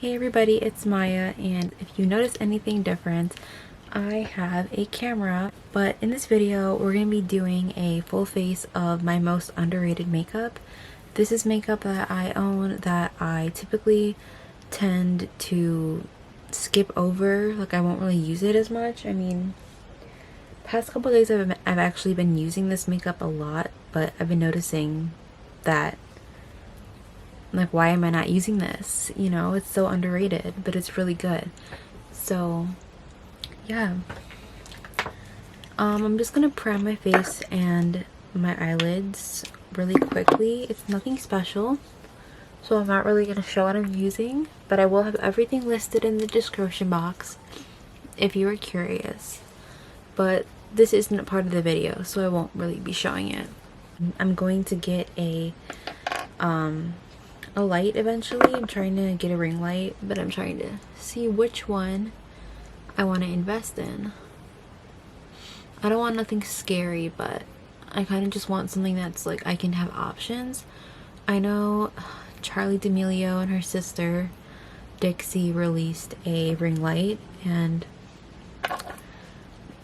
Hey everybody, it's Maya, and if you notice anything different, I have a camera, but in this video we're going to be doing a full face of my most underrated makeup. This is makeup that I own that I typically tend to skip over, like I won't really use it as much. I mean, past couple days I've actually been using this makeup a lot, but I've been noticing that like, why am I not using this? You know, it's so underrated, but it's really good. So yeah, I'm just gonna prime my face and my eyelids really quickly. It's nothing special, so I'm not really gonna show what I'm using, but I will have everything listed in the description box if you are curious. But this isn't a part of the video, so I won't really be showing it. I'm going to get a light eventually. I'm trying to get a ring light, but I'm trying to see which one I want to invest in. I don't want nothing scary, but I kind of just want something that's like I can have options. I know Charli D'Amelio and her sister Dixie released a ring light, and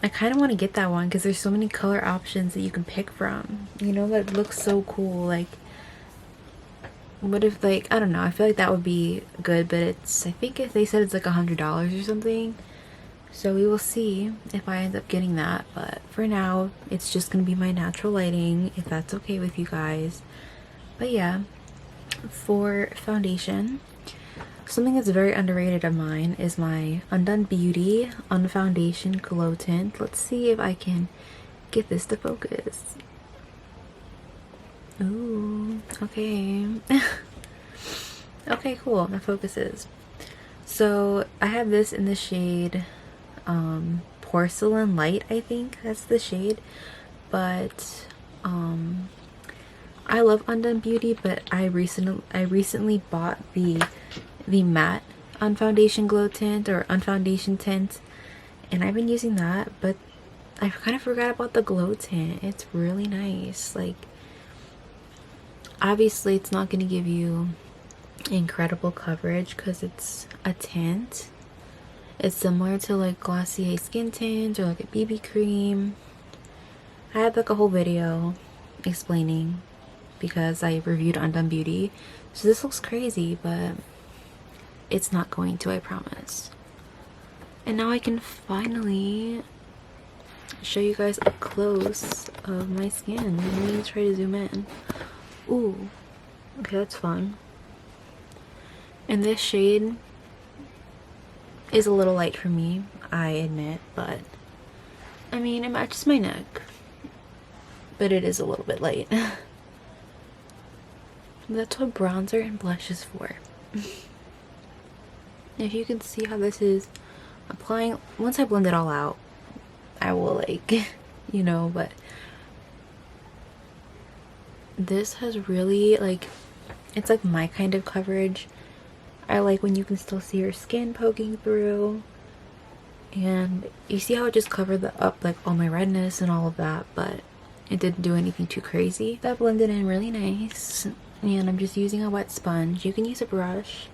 I kind of want to get that one because there's so many color options that you can pick from. You know, that looks so cool. Like, what if, like, I don't know, I feel like that would be good, but it's, I think if they said it's like $100 or something, so we will see if I end up getting that. But for now, it's just gonna be my natural lighting, if that's okay with you guys. But yeah, for foundation, something that's very underrated of mine is my Undone Beauty Unfoundation Glow Tint. Let's see if I can get this to focus. Ooh, okay. Okay, cool, that focuses. So I have this in the shade Porcelain Light, I think that's the shade. But I love Undone Beauty, but I recently bought the matte Unfoundation Glow Tint, or Unfoundation Tint, and I've been using that, but I kind of forgot about the glow tint. It's really nice. Like, obviously it's not going to give you incredible coverage because it's a tint. It's similar to like Glossier skin tint or like a BB cream. I had like a whole video explaining because I reviewed Undone Beauty. So this looks crazy, but it's not going to, I promise. And now I can finally show you guys up close of my skin. Let me try to zoom in. Ooh, okay, that's fun. And this shade is a little light for me, I admit, but I mean, it matches my neck, but it is a little bit light. That's what bronzer and blush is for. If you can see how this is applying, once I blend it all out, I will, like, you know, but this has really, like, it's like my kind of coverage. I like when you can still see your skin poking through, and you see how it just covered up like all my redness and all of that, but it didn't do anything too crazy. That blended in really nice, and I'm just using a wet sponge. You can use a brush.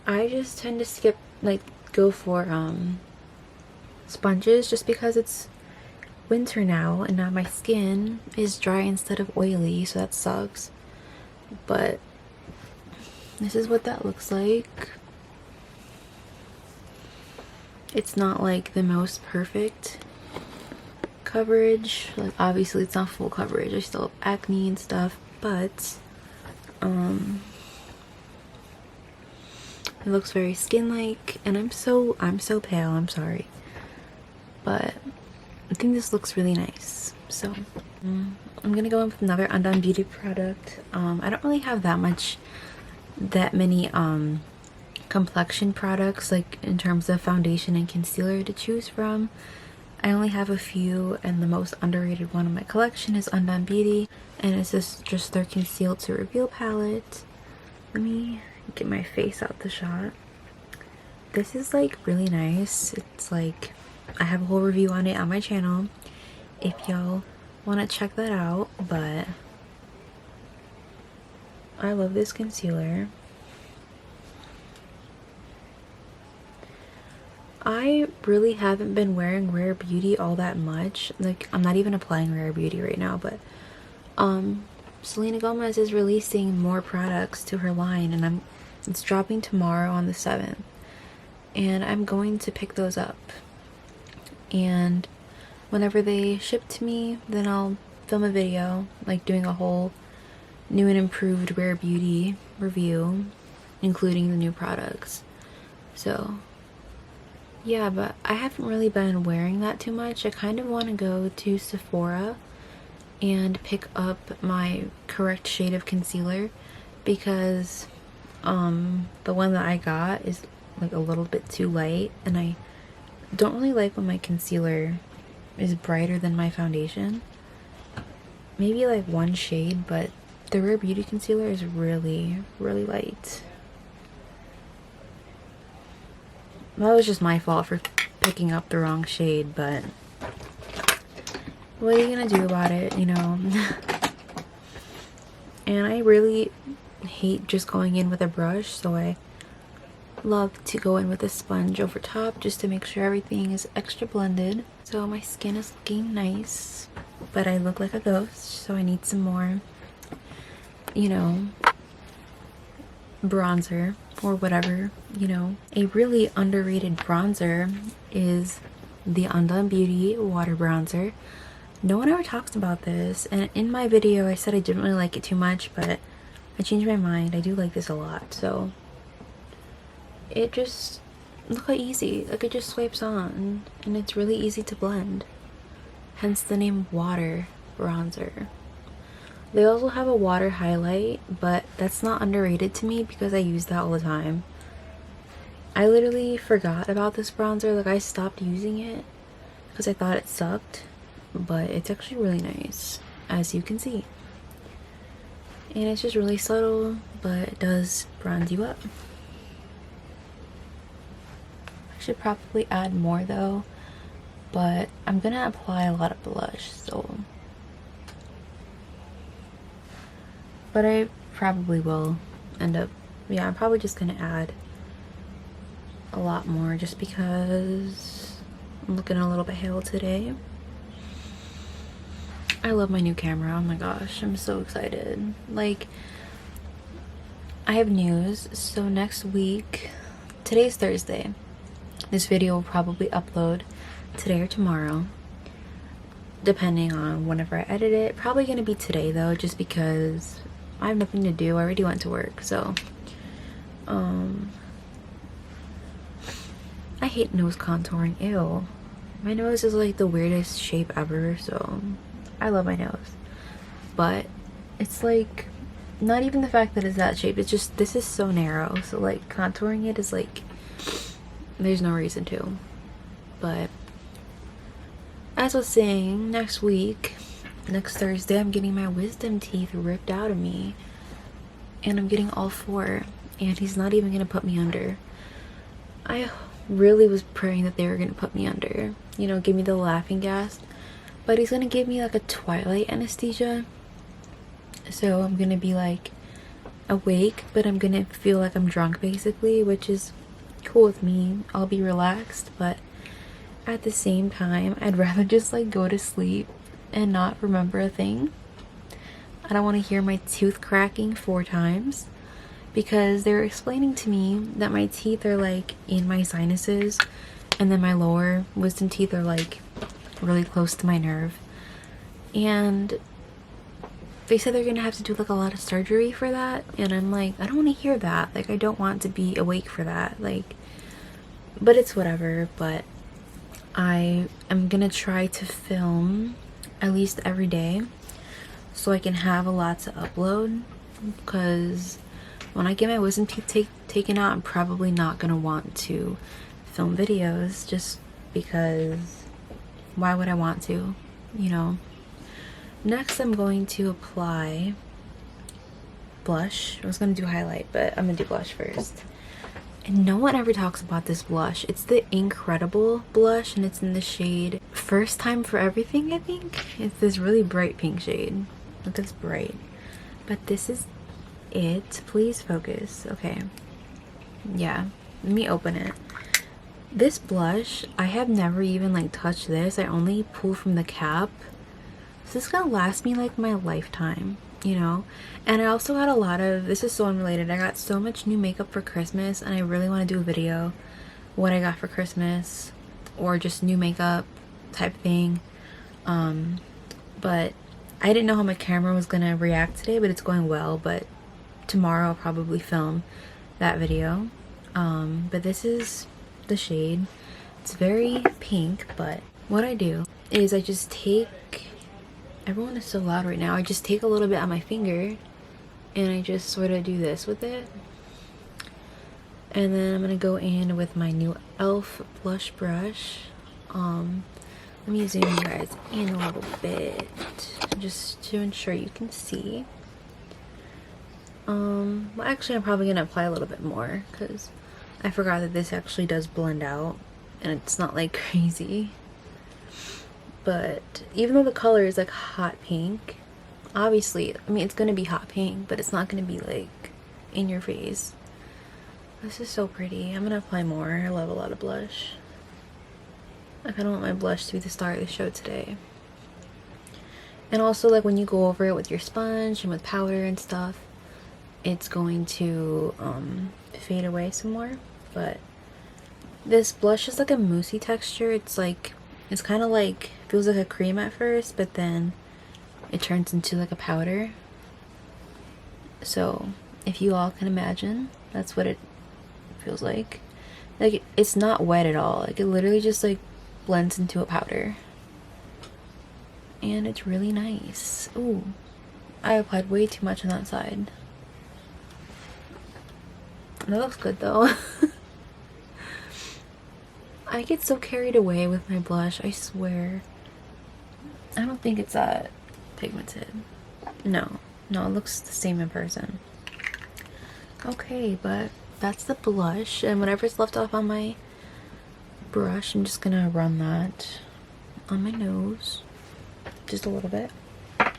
I just tend to skip, like, go for sponges just because it's winter now, and now my skin is dry instead of oily, so that sucks. But this is what that looks like. It's not like the most perfect coverage. Like, obviously it's not full coverage. I still have acne and stuff, but it looks very skin-like, and I'm so pale, I'm sorry. But I think this looks really nice. So I'm gonna go in with another Undone Beauty product. I don't really have that many complexion products, like in terms of foundation and concealer, to choose from. I only have a few, and the most underrated one in my collection is Undone Beauty, and it's just their Conceal to Reveal palette. Let me get my face out the shot. This is like really nice. It's like, I have a whole review on it on my channel if y'all want to check that out, but I love this concealer. I really haven't been wearing Rare Beauty all that much. Like, I'm not even applying Rare Beauty right now, but Selena Gomez is releasing more products to her line, and it's dropping tomorrow on the 7th, and I'm going to pick those up. And whenever they ship to me, then I'll film a video, like doing a whole new and improved Rare Beauty review, including the new products. So yeah, but I haven't really been wearing that too much. I kind of want to go to Sephora and pick up my correct shade of concealer, because the one that I got is like a little bit too light, and I don't really like when my concealer is brighter than my foundation. Maybe like one shade, but the Rare Beauty concealer is really, really light. That was just my fault for picking up the wrong shade, but what are you gonna do about it, you know? And I really hate just going in with a brush, so I love to go in with a sponge over top just to make sure everything is extra blended. So my skin is looking nice, but I look like a ghost, so I need some more, you know, bronzer or whatever, you know. A really underrated bronzer is the Undone Beauty water bronzer. No one ever talks about this, and in my video I said I didn't really like it too much, but I changed my mind. I do like this a lot. So it just, look how easy, like it just swipes on, and it's really easy to blend, hence the name water bronzer. They also have a water highlight, but that's not underrated to me because I use that all the time. I literally forgot about this bronzer. Like, I stopped using it because I thought it sucked, but it's actually really nice, as you can see. And it's just really subtle, but it does bronze you up. I should probably add more though, but I'm gonna apply a lot of blush, so. But I probably will end up, yeah, I'm probably just gonna add a lot more just because I'm looking a little bit pale today. I love my new camera. Oh my gosh, I'm so excited. Like, I have news. So next week, today's Thursday. This video will probably upload today or tomorrow, depending on whenever I edit it. Probably gonna be today though, just because I have nothing to do. I already went to work, so I hate nose contouring. Ew. My nose is like the weirdest shape ever, so I love my nose. But it's like, not even the fact that it's that shape, it's just, this is so narrow, so like contouring it is like, there's no reason to. But as I was saying, next week, next Thursday, I'm getting my wisdom teeth ripped out of me, and I'm getting all 4, and he's not even gonna put me under. I really was praying that they were gonna put me under, you know, give me the laughing gas, but he's gonna give me like a twilight anesthesia, so I'm gonna be like awake, but I'm gonna feel like I'm drunk basically, which is cool with me. I'll be relaxed, but at the same time I'd rather just like go to sleep and not remember a thing. I don't want to hear my tooth cracking 4 times, because they were explaining to me that my teeth are like in my sinuses, and then my lower wisdom teeth are like really close to my nerve, and they said they're gonna have to do like a lot of surgery for that, and I'm like, I don't want to hear that. Like, I don't want to be awake for that. Like, but it's whatever. But I am gonna try to film at least every day so I can have a lot to upload, because when I get my wisdom teeth taken out, I'm probably not gonna want to film videos, just because why would I want to, you know? Next, I'm going to apply blush. I was gonna do highlight, but I'm gonna do blush first. And no one ever talks about this blush. It's the INC.redible blush, and it's in the shade First Time for Everything, I think. It's this really bright pink shade. Look, it's bright. But this is it. Please focus. Okay. Yeah. Let me open it. This blush, I have never even like touched this. I only pull from the cap. So this is gonna last me like my lifetime, you know? And I also got a lot of, this is so unrelated, I got so much new makeup for Christmas, and I really want to do a video what I got for Christmas, or just new makeup type thing. But I didn't know how my camera was gonna react today, but it's going well. But tomorrow I'll probably film that video. But this is the shade. It's very pink, but what I do is I just take, everyone is so loud right now, I just take a little bit on my finger and I just sort of do this with it. And then I'm gonna go in with my new e.l.f. blush brush. Let me zoom you guys in a little bit just to ensure you can see. Well, actually I'm probably gonna apply a little bit more because I forgot that this actually does blend out and it's not like crazy. But even though the color is like hot pink, obviously, I mean, it's gonna be hot pink, but it's not gonna be like in your face. This is so pretty. I'm gonna apply more. I love a lot of blush. I kind of want my blush to be the star of the show today. And also, like, when you go over it with your sponge and with powder and stuff, it's going to fade away some more. But this blush is like a moussey texture. It's like, it's kind of like, feels like a cream at first, but then it turns into like a powder. So if you all can imagine, that's what it feels like. Like, it's not wet at all. Like, it literally just like blends into a powder. And it's really nice. Ooh, I applied way too much on that side. That looks good though. I get so carried away with my blush, I swear. I don't think it's that pigmented. No, it looks the same in person. Okay, but that's the blush, and whatever's left off on my brush, I'm just gonna run that on my nose just a little bit. Then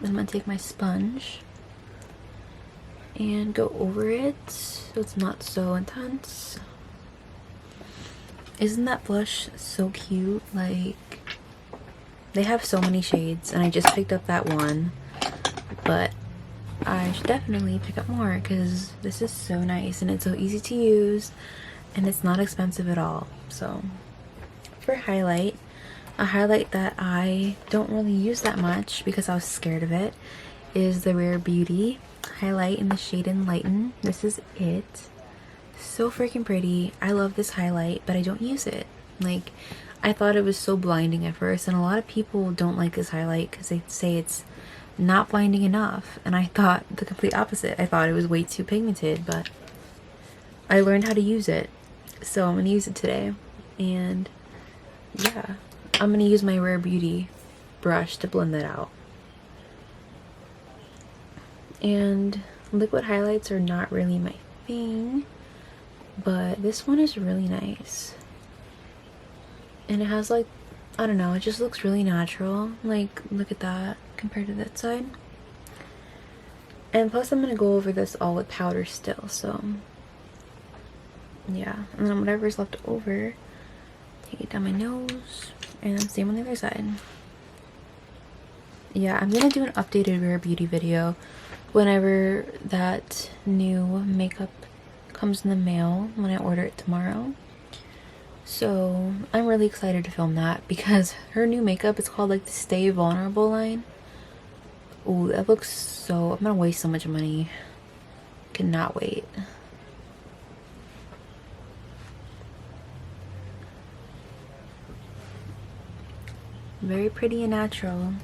I'm gonna take my sponge and go over it so it's not so intense. Isn't that blush so cute? Like, they have so many shades, and I just picked up that one, but I should definitely pick up more because this is so nice and it's so easy to use and it's not expensive at all. So for highlight, a highlight that I don't really use that much because I was scared of it is the Rare Beauty highlight in the shade Enlighten. This is it. So freaking pretty. I love this highlight, but I don't use it. Like, I thought it was so blinding at first, and a lot of people don't like this highlight because they say it's not blinding enough, and I thought the complete opposite. I thought it was way too pigmented, but I learned how to use it, so I'm gonna use it today. And yeah, I'm gonna use my Rare Beauty brush to blend that out. And liquid highlights are not really my thing, but this one is really nice. And it has, like, I don't know, it just looks really natural. Like, look at that compared to that side. And plus I'm gonna go over this all with powder still, so yeah. And then whatever's left over, take it down my nose, and same on the other side. Yeah, I'm gonna do an updated Rare Beauty video whenever that new makeup comes in the mail, when I order it tomorrow. So I'm really excited to film that because her new makeup is called like the Stay Vulnerable line. Ooh, that looks so, I'm gonna waste so much money. Cannot wait. Very pretty and natural.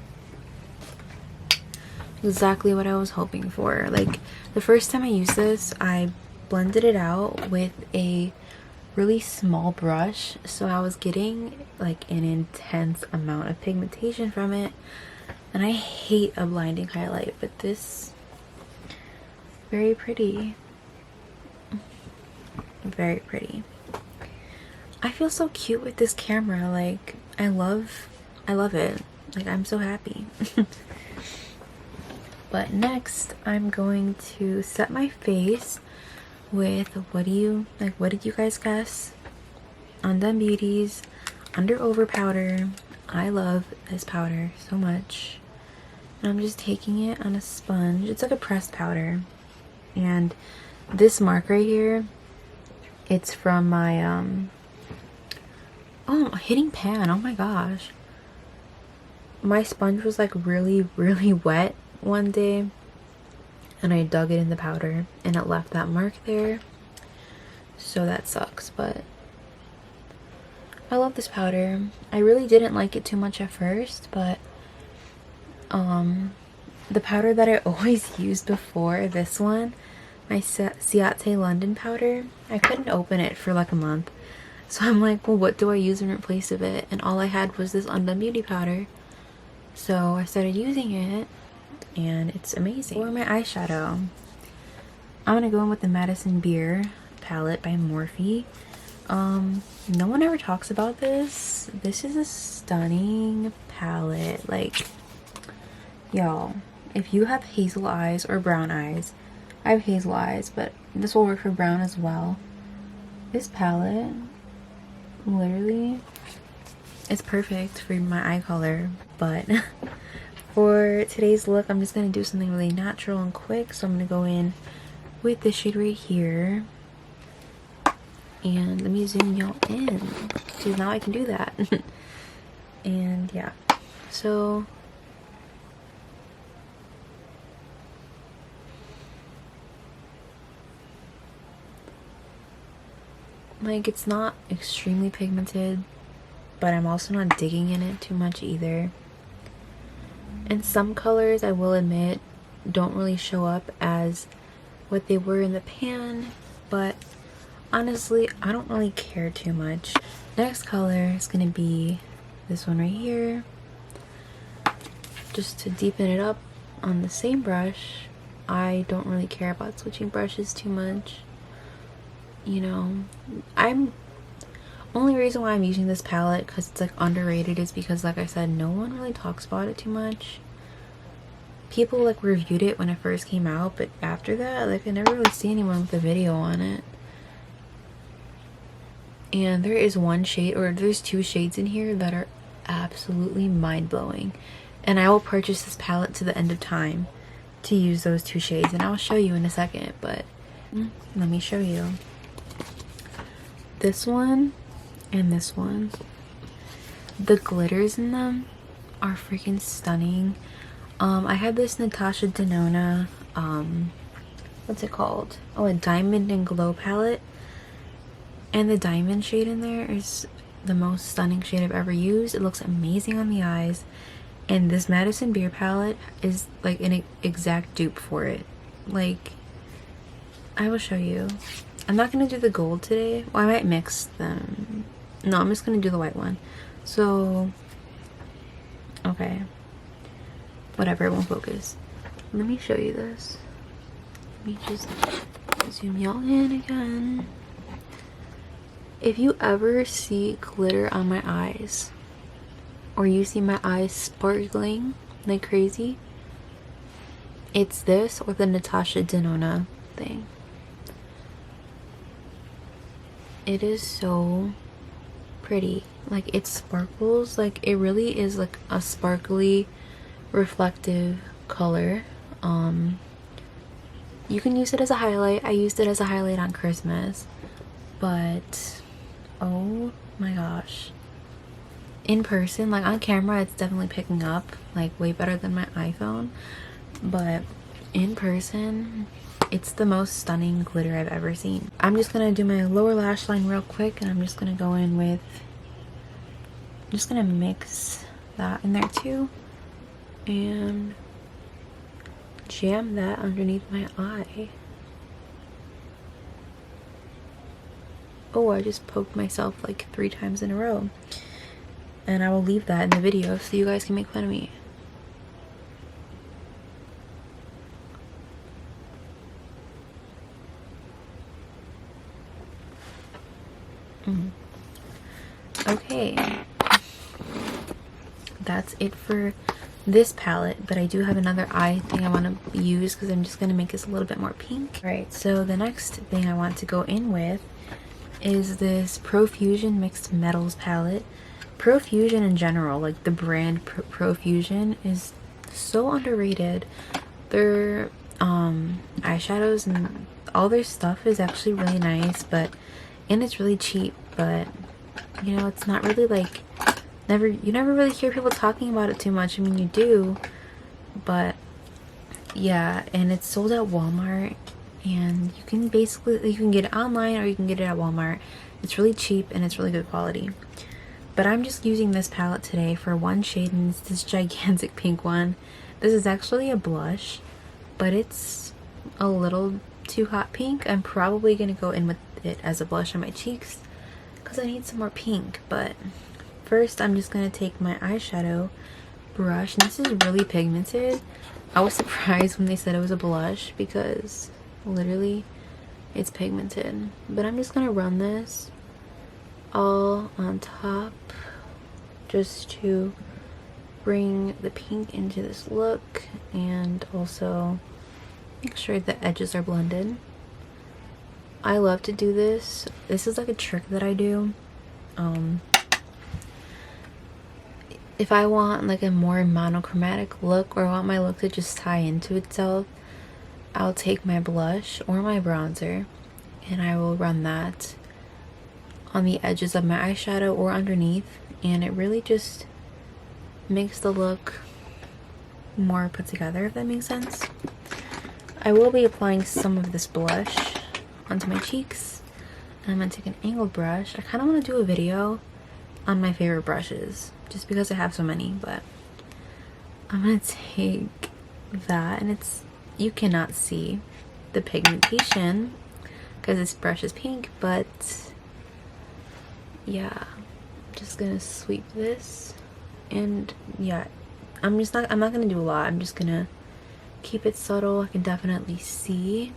Exactly what I was hoping for. Like, the first time I used this, I blended it out with a really small brush, so I was getting like an intense amount of pigmentation from it, and I hate a blinding highlight, but this, very pretty. Very pretty. I feel so cute with this camera. Like, I love it. Like, I'm so happy. But next I'm going to set my face with, what did you guys guess? Undone Beauty's Under Over powder. I love this powder so much. And I'm just taking it on a sponge. It's like a pressed powder. And this mark right here, it's from my oh, hitting pan. Oh my gosh. My sponge was like really wet one day, and I dug it in the powder and it left that mark there. So that sucks, but I love this powder. I really didn't like it too much at first, but the powder that I always used before this one, my Ciate London powder, I couldn't open it for like a month. So I'm like, well, what do I use in place of it? And all I had was this Undone Beauty powder. So I started using it, and it's amazing. For my eyeshadow, I'm gonna go in with the Madison Beer palette by Morphe. No one ever talks about this. This is a stunning palette. Like, y'all, if you have hazel eyes or brown eyes, I have hazel eyes, but this will work for brown as well. This palette, literally, it's perfect for my eye color. But for today's look, I'm just gonna do something really natural and quick. So I'm gonna go in with this shade right here. And let me zoom y'all in, because now I can do that. And yeah, so like, it's not extremely pigmented, but I'm also not digging in it too much either. And some colors, I will admit, don't really show up as what they were in the pan, but honestly, I don't really care too much. Next color is gonna be this one right here, just to deepen it up on the same brush. I don't really care about switching brushes too much. You know, only reason why I'm using this palette, because it's like underrated, is because, like I said, no one really talks about it too much. People like reviewed it when it first came out, but after that, like, I never really see anyone with a video on it. And there is one shade, or there's two shades in here that are absolutely mind-blowing, and I will purchase this palette to the end of time to use those two shades, and I'll show you in a second. But let me show you this one and this one. The glitters in them are freaking stunning. I had this Natasha Denona, what's it called? Oh, a Diamond and Glow palette. And the diamond shade in there is the most stunning shade I've ever used. It looks amazing on the eyes. And this Madison Beer palette is like an exact dupe for it. Like, I will show you. I'm not going to do the gold today. Well, I might mix them. No, I'm just going to do the white one. So, okay. Whatever, it won't focus. Let me show you this. Let me just zoom y'all in again. If you ever see glitter on my eyes, or you see my eyes sparkling like crazy, it's this or the Natasha Denona thing. It is so pretty. Like, it sparkles. Like, it really is like a sparkly, reflective color. You can use it as a highlight. I used it as a highlight on Christmas, but oh my gosh, in person, like on camera, it's definitely picking up like way better than my iPhone, but in person, it's the most stunning glitter I've ever seen. I'm just gonna do my lower lash line real quick, and I'm just gonna go in with, I'm just gonna mix that in there too and jam that underneath my eye. Oh, I just poked myself like 3 times in a row. And I will leave that in the video so you guys can make fun of me. Okay. That's it for this palette, but I do have another eye thing I want to use because I'm just going to make this a little bit more pink. Alright, so the next thing I want to go in with is this Profusion Mixed Metals palette. Profusion in general, like the brand Profusion, is so underrated. Their eyeshadows and all their stuff is actually really nice, and it's really cheap, but you know, it's not really like, you never really hear people talking about it too much. I mean, you do, but yeah. And it's sold at Walmart, and you can get it online or you can get it at Walmart. It's really cheap and it's really good quality. But I'm just using this palette today for one shade, and it's this gigantic pink one. This is actually a blush, but it's a little too hot pink. I'm probably gonna go in with it as a blush on my cheeks because I need some more pink. But first I'm just gonna take my eyeshadow brush, and this is really pigmented. I was surprised when they said it was a blush because literally it's pigmented. But I'm just gonna run this all on top just to bring the pink into this look and also make sure the edges are blended. I love to do this. This is like a trick that I do. If I want like a more monochromatic look, or I want my look to just tie into itself, I'll take my blush or my bronzer and I will run that on the edges of my eyeshadow or underneath, and it really just makes the look more put together, if that makes sense. I will be applying some of this blush onto my cheeks, and I'm gonna take an angled brush. I kind of want to do a video on my favorite brushes just because I have so many, but I'm gonna take that, and you cannot see the pigmentation because this brush is pink, but yeah, I'm just gonna sweep this. And yeah, I'm not gonna do a lot. I'm just gonna keep it subtle. I can definitely see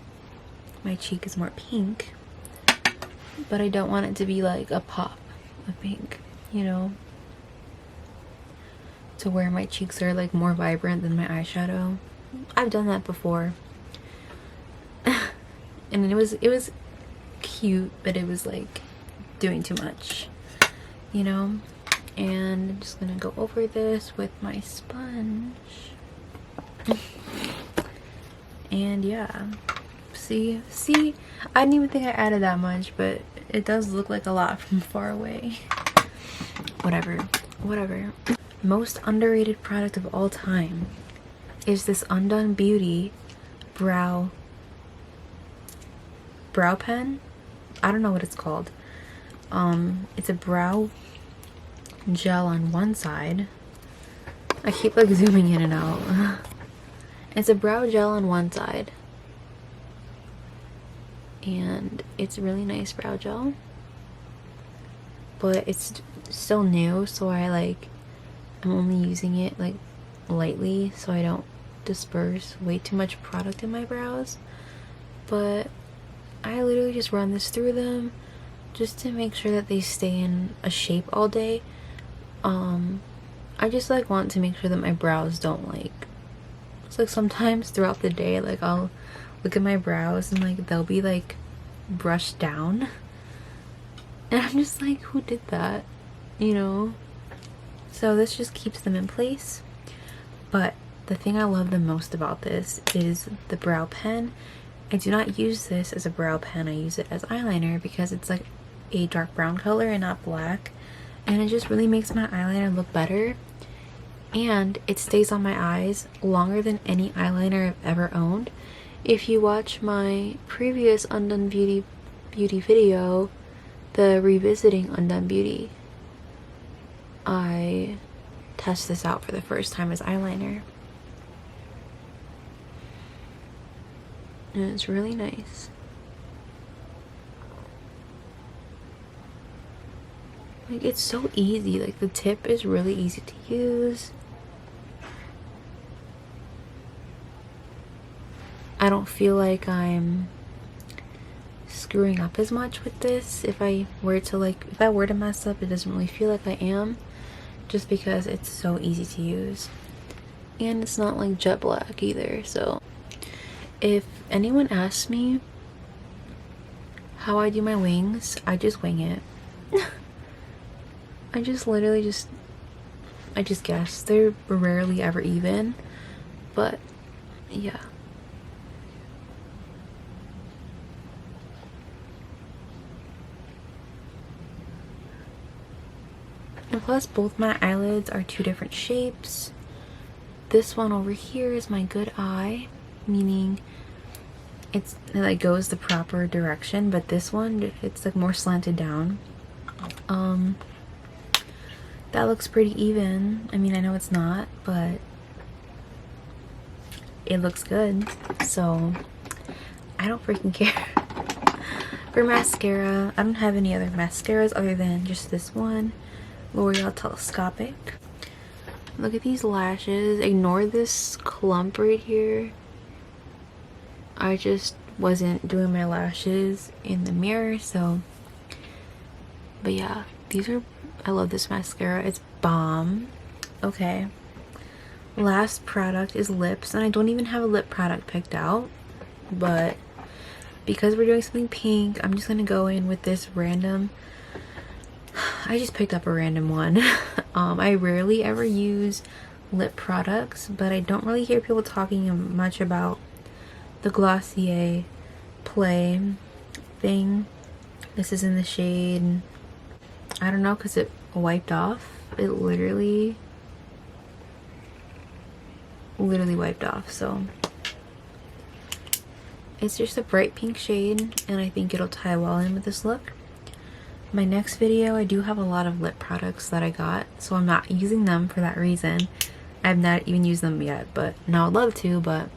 my cheek is more pink, but I don't want it to be like a pop of pink, you know, to where my cheeks are like more vibrant than my eyeshadow. I've done that before and it was cute, but it was like doing too much, you know. And I'm just gonna go over this with my sponge. And yeah, see, I didn't even think I added that much, but it does look like a lot from far away. Whatever. Most underrated product of all time is this Undone Beauty brow pen. I don't know what it's called. It's a brow gel on one side. I keep like zooming in and out. It's a brow gel on one side, and it's a really nice brow gel, but it's still new, so I'm only using it like lightly so I don't disperse way too much product in my brows. But I literally just run this through them just to make sure that they stay in a shape all day. I just like want to make sure that my brows don't it's like sometimes throughout the day, like I'll look at my brows and like they'll be like brushed down, and I'm just like, who did that, you know? So this just keeps them in place. But the thing I love the most about this is the brow pen. I do not use this as a brow pen, I use it as eyeliner because it's like a dark brown color and not black, and it just really makes my eyeliner look better, and it stays on my eyes longer than any eyeliner I've ever owned. If you watch my previous Undone Beauty video, the revisiting Undone Beauty, I test this out for the first time as eyeliner, and it's really nice. Like, it's so easy. Like, the tip is really easy to use. I don't feel like I'm screwing up as much with this. If I were to mess up, it doesn't really feel like I am, just because it's so easy to use. And it's not like jet black either. So if anyone asks me how I do my wings, I just wing it. I just literally just guess. They're rarely ever even, but yeah. And plus both my eyelids are two different shapes. This one over here is my good eye, meaning it like goes the proper direction, but this one, it's like more slanted down. That looks pretty even. I mean, I know it's not, but it looks good, so I don't freaking care. For mascara, I don't have any other mascaras other than just this one, L'Oreal Telescopic. Look at these lashes. Ignore this clump right here. I just wasn't doing my lashes in the mirror, so. But yeah, these are, I love this mascara. It's bomb. Okay. Last product is lips, and I don't even have a lip product picked out, but because we're doing something pink, I'm just gonna go in with this random. I just picked up a random one. I rarely ever use lip products, but I don't really hear people talking much about the Glossier Play thing. This is in the shade, I don't know, because it wiped off. It literally wiped off, so it's just a bright pink shade, and I think it'll tie well in with this look. My next video, I do have a lot of lip products that I got, so I'm not using them for that reason. I've not even used them yet, but now I'd love to, but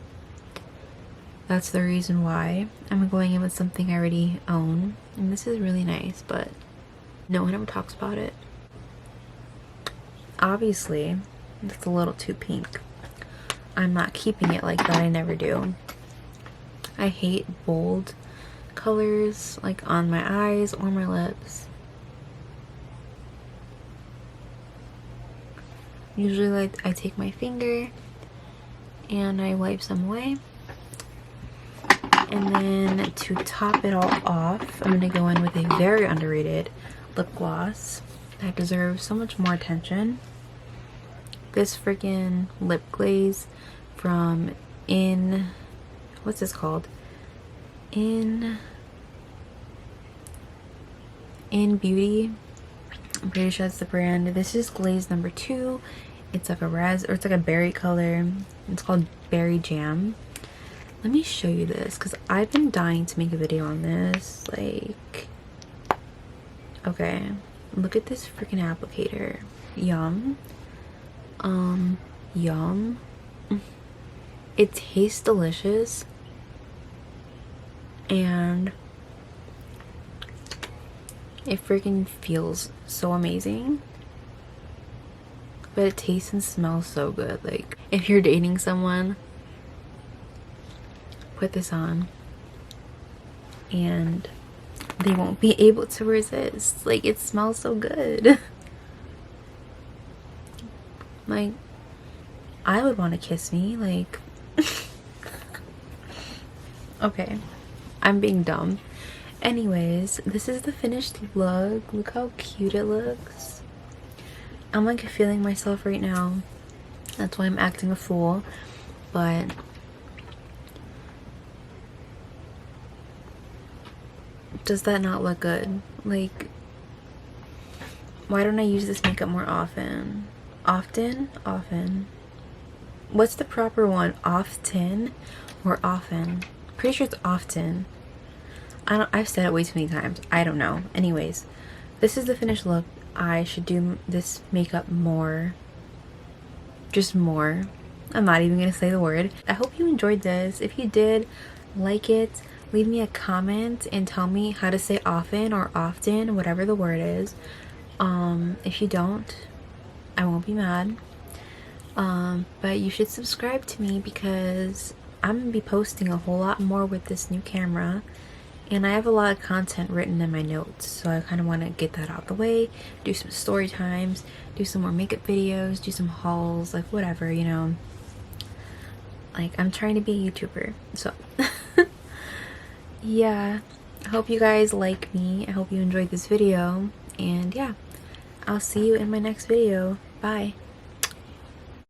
that's the reason why. I'm going in with something I already own, and this is really nice, but no one ever talks about it. Obviously, it's a little too pink. I'm not keeping it like that, I never do. I hate bold colors like on my eyes or my lips. Usually like I take my finger and I wipe some away, and then to top it all off, I'm gonna go in with a very underrated lip gloss that deserves so much more attention. This freaking lip glaze from what's this called? In Beauty. I'm pretty sure that's the brand. This is glaze number 2. It's like it's like a berry color. It's called Berry Jam. Let me show you this because I've been dying to make a video on this. Like, okay, look at this freaking applicator. Yum. Yum. It tastes delicious, and it freaking feels so amazing, but it tastes and smells so good. Like, if you're dating someone, put this on and they won't be able to resist. Like, it smells so good. Like, I would want to kiss me. Like, okay, I'm being dumb. Anyways, this is the finished look. Look how cute it looks. I'm like feeling myself right now. That's why I'm acting a fool. But does that not look good? Like, why don't I use this makeup more often? Often. What's the proper one? Often or often? Pretty sure it's often. I've said it way too many times. I don't know. Anyways, this is the finished look. I should do this makeup more. Just more. I'm not even gonna say the word. I hope you enjoyed this. If you did, like it. Leave me a comment and tell me how to say often or often, whatever the word is. If you don't, I won't be mad. But you should subscribe to me because I'm gonna be posting a whole lot more with this new camera. And I have a lot of content written in my notes, so I kind of want to get that out the way, do some story times, do some more makeup videos, do some hauls, like whatever, you know. Like, I'm trying to be a YouTuber, so yeah. I hope you guys like me. I hope you enjoyed this video. And yeah, I'll see you in my next video. Bye.